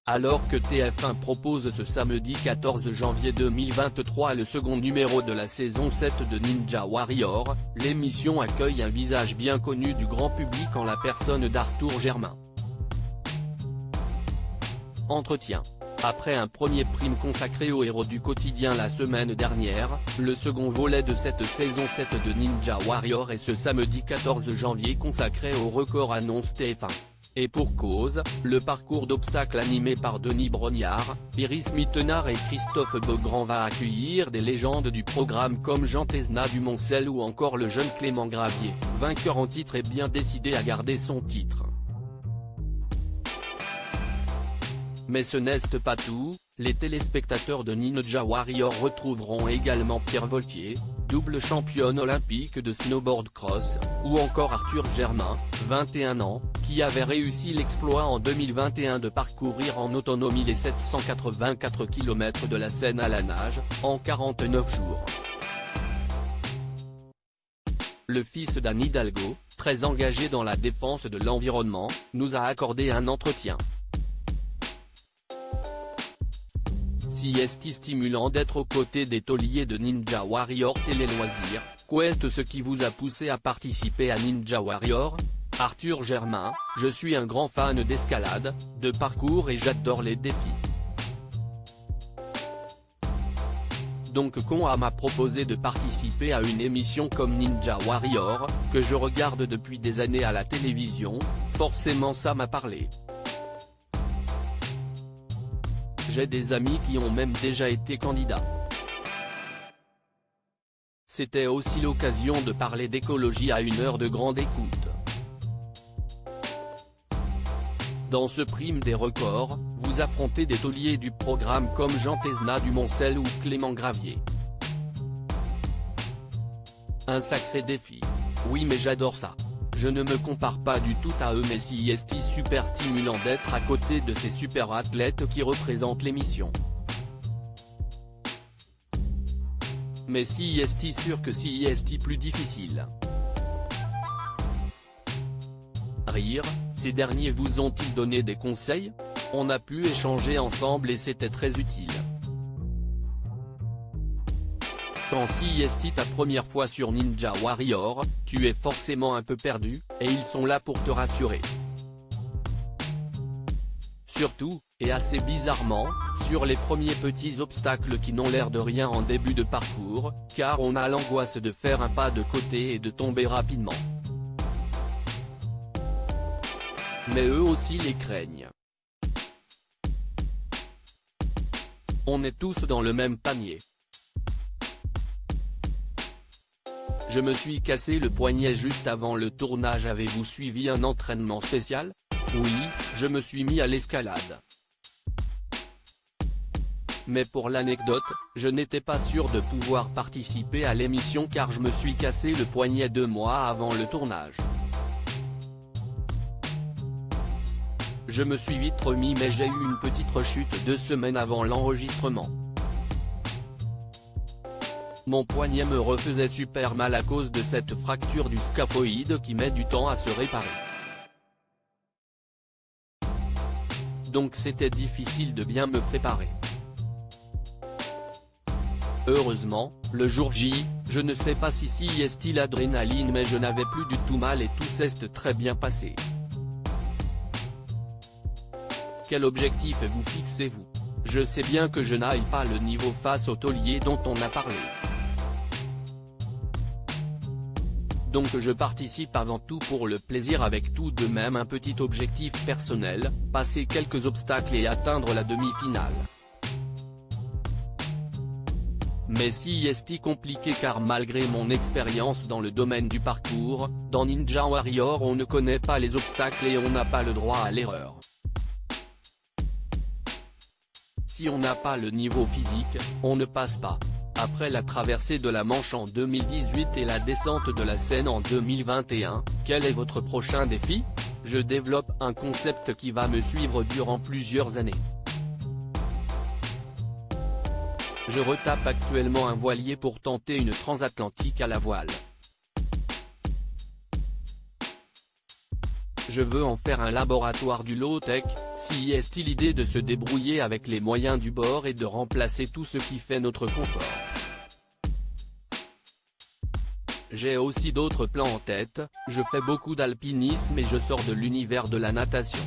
Alors que TF1 propose ce samedi 14 janvier 2023 le second numéro de la saison 7 de Ninja Warrior, l'émission accueille un visage bien connu du grand public en la personne d'Arthur Germain. Entretien. Après un premier prime consacré aux héros du quotidien la semaine dernière, le second volet de cette saison 7 de Ninja Warrior est ce samedi 14 janvier consacré au record annonce TF1. Et pour cause, le parcours d'obstacles animé par Denis Brognard, Iris Mittenard et Christophe Beaugrand va accueillir des légendes du programme comme Jean Tesna du Moncel ou encore le jeune Clément Gravier, vainqueur en titre et bien décidé à garder son titre. Mais ce n'est pas tout, les téléspectateurs de Ninja Warrior retrouveront également Pierre Voltier, double championne olympique de snowboard cross, ou encore Arthur Germain, 21 ans, qui avait réussi l'exploit en 2021 de parcourir en autonomie les 784 km de la Seine à la nage, en 49 jours. Le fils d'Anne Hidalgo, très engagé dans la défense de l'environnement, nous a accordé un entretien. Si est stimulant d'être aux côtés des tauliers de Ninja Warrior Télé Loisirs, qu'est ce qui vous a poussé à participer à Ninja Warrior? Arthur Germain, je suis un grand fan d'escalade, de parcours et j'adore les défis. Donc qu'on m'a proposé de participer à une émission comme Ninja Warrior, que je regarde depuis des années à la télévision, forcément ça m'a parlé. J'ai des amis qui ont même déjà été candidats. C'était aussi l'occasion de parler d'écologie à une heure de grande écoute. Dans ce prime des records, vous affrontez des tauliers du programme comme Jean Tesna du Moncel ou Clément Gravier. Un sacré défi. Oui mais j'adore ça. Je ne me compare pas du tout à eux mais si est super stimulant d'être à côté de ces super athlètes qui représentent l'émission. Mais si est sûr que si est plus difficile. Rire, ces derniers vous ont-ils donné des conseils? On a pu échanger ensemble et c'était très utile. Quand si est ta première fois sur Ninja Warrior, tu es forcément un peu perdu, et ils sont là pour te rassurer. Surtout, et assez bizarrement, sur les premiers petits obstacles qui n'ont l'air de rien en début de parcours, car on a l'angoisse de faire un pas de côté et de tomber rapidement. Mais eux aussi les craignent. On est tous dans le même panier. Je me suis cassé le poignet juste avant le tournage. Avez-vous suivi un entraînement spécial? Oui, je me suis mis à l'escalade. Mais pour l'anecdote, je n'étais pas sûr de pouvoir participer à l'émission car je me suis cassé le poignet 2 mois avant le tournage. Je me suis vite remis mais j'ai eu une petite rechute 2 semaines avant l'enregistrement. Mon poignet me refaisait super mal à cause de cette fracture du scaphoïde qui met du temps à se réparer. Donc c'était difficile de bien me préparer. Heureusement, le jour J, je ne sais pas si est l'adrénaline mais je n'avais plus du tout mal et tout s'est très bien passé. Quel objectif vous fixez-vous? Je sais bien que je n'aille pas le niveau face au taulier dont on a parlé. Donc je participe avant tout pour le plaisir avec tout de même un petit objectif personnel, passer quelques obstacles et atteindre la demi-finale. Mais si est compliqué car malgré mon expérience dans le domaine du parcours, dans Ninja Warrior on ne connaît pas les obstacles et on n'a pas le droit à l'erreur. Si on n'a pas le niveau physique, on ne passe pas. Après la traversée de la Manche en 2018 et la descente de la Seine en 2021, quel est votre prochain défi? Je développe un concept qui va me suivre durant plusieurs années. Je retape actuellement un voilier pour tenter une transatlantique à la voile. Je veux en faire un laboratoire du low-tech, si est l'idée de se débrouiller avec les moyens du bord et de remplacer tout ce qui fait notre confort. J'ai aussi d'autres plans en tête, je fais beaucoup d'alpinisme et je sors de l'univers de la natation.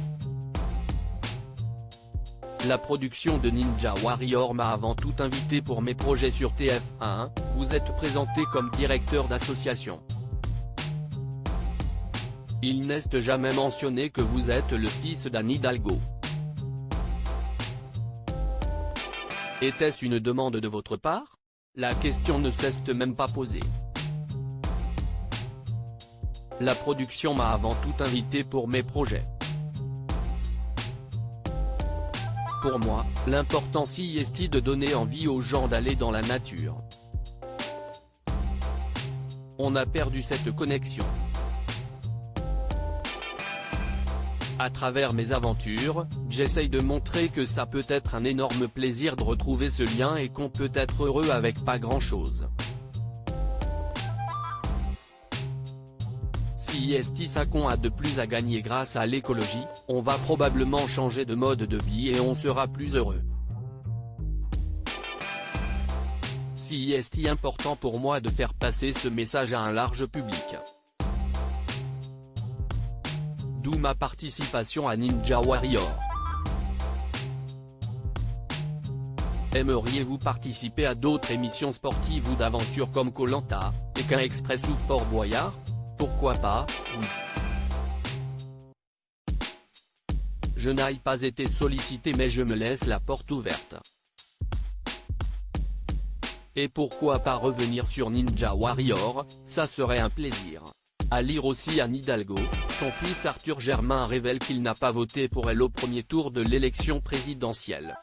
La production de Ninja Warrior m'a avant tout invité pour mes projets sur TF1, vous êtes présenté comme directeur d'association. Il n'est jamais mentionné que vous êtes le fils d'Anne Hidalgo. Était-ce une demande de votre part? La question ne s'est même pas posée. La production m'a avant tout invité pour mes projets. Pour moi, l'important est de donner envie aux gens d'aller dans la nature. On a perdu cette connexion. À travers mes aventures, j'essaye de montrer que ça peut être un énorme plaisir de retrouver ce lien et qu'on peut être heureux avec pas grand-chose. Si ça qu'on a de plus à gagner grâce à l'écologie, on va probablement changer de mode de vie et on sera plus heureux. Si est important pour moi de faire passer ce message à un large public. D'où ma participation à Ninja Warrior. Aimeriez-vous participer à d'autres émissions sportives ou d'aventures comme Koh-Lanta, Pékin Express ou Fort Boyard? Pourquoi pas, oui. Je n'ai pas été sollicité mais je me laisse la porte ouverte. Et pourquoi pas revenir sur Ninja Warrior, ça serait un plaisir. À lire aussi Anne Hidalgo, son fils Arthur Germain révèle qu'il n'a pas voté pour elle au premier tour de l'élection présidentielle.